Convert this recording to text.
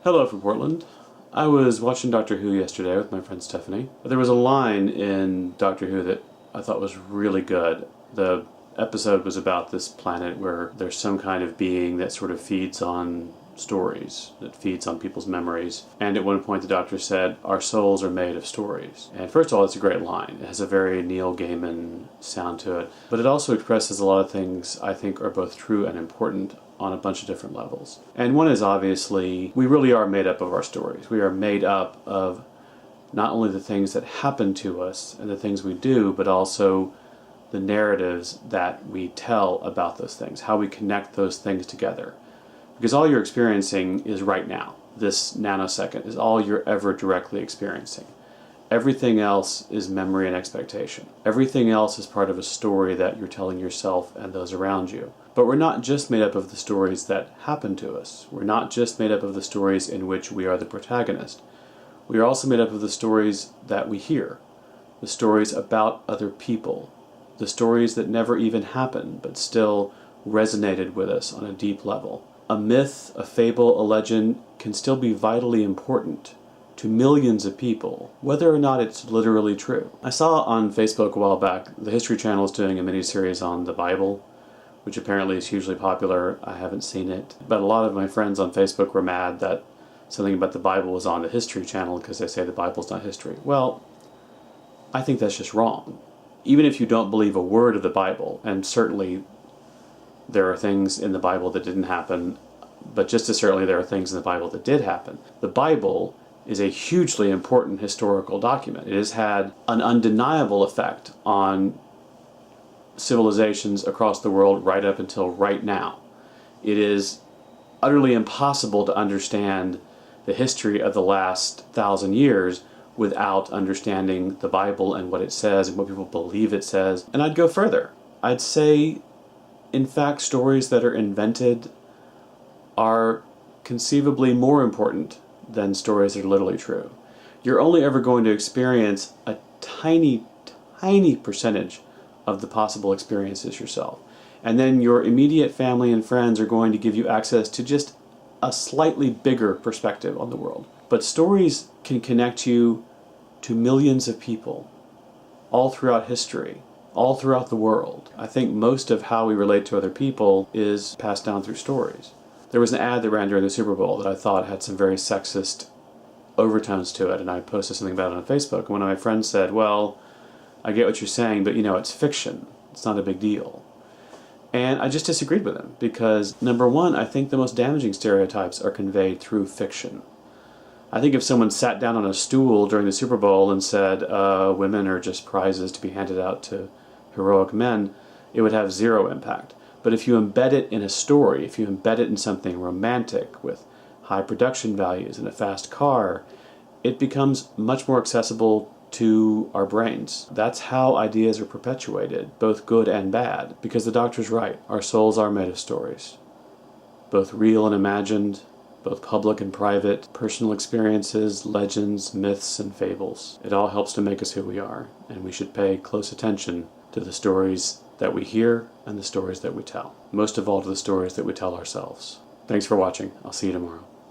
Hello from Portland. I was watching Doctor Who yesterday with my friend Stephanie. There was a line in Doctor Who that I thought was really good. The episode was about this planet where there's some kind of being that sort of feeds on stories, that feeds on people's memories. And at one point the Doctor said, our souls are made of stories. And first of all, it's a great line. It has a very Neil Gaiman sound to it. But it also expresses a lot of things I think are both true and important on a bunch of different levels. And one is obviously, we really are made up of our stories. We are made up of not only the things that happen to us and the things we do, but also the narratives that we tell about those things, how we connect those things together. Because all you're experiencing is right now. This nanosecond is all you're ever directly experiencing. Everything else is memory and expectation. Everything else is part of a story that you're telling yourself and those around you. But we're not just made up of the stories that happen to us. We're not just made up of the stories in which we are the protagonist. We are also made up of the stories that we hear, the stories about other people, the stories that never even happened but still resonated with us on a deep level. A myth, a fable, a legend can still be vitally important to millions of people, whether or not it's literally true. I saw on Facebook a while back, the History Channel is doing a mini-series on the Bible, which apparently is hugely popular. I haven't seen it. But a lot of my friends on Facebook were mad that something about the Bible was on the History Channel because they say the Bible's not history. Well, I think that's just wrong. Even if you don't believe a word of the Bible, and certainly there are things in the Bible that didn't happen, but just as certainly there are things in the Bible that did happen. The Bible is a hugely important historical document. It has had an undeniable effect on civilizations across the world right up until right now. It is utterly impossible to understand the history of the last 1,000 years without understanding the Bible and what it says and what people believe it says. And I'd go further. I'd say, in fact, stories that are invented are conceivably more important than stories that are literally true. You're only ever going to experience a tiny, tiny percentage of the possible experiences yourself. And then your immediate family and friends are going to give you access to just a slightly bigger perspective on the world. But stories can connect you to millions of people all throughout history, all throughout the world. I think most of how we relate to other people is passed down through stories. There was an ad that ran during the Super Bowl that I thought had some very sexist overtones to it, and I posted something about it on Facebook. And one of my friends said, well, I get what you're saying, but it's fiction. It's not a big deal. And I just disagreed with him because, number one, I think the most damaging stereotypes are conveyed through fiction. I think if someone sat down on a stool during the Super Bowl and said, women are just prizes to be handed out to heroic men, it would have zero impact. But if you embed it in a story, if you embed it in something romantic with high production values and a fast car, it becomes much more accessible to our brains. That's how ideas are perpetuated, both good and bad, because the Doctor's right. Our souls are made of stories, both real and imagined, both public and private, personal experiences, legends, myths, and fables. It all helps to make us who we are, and we should pay close attention to the stories that we hear and the stories that we tell. Most of all to the stories that we tell ourselves. Thanks for watching. I'll see you tomorrow.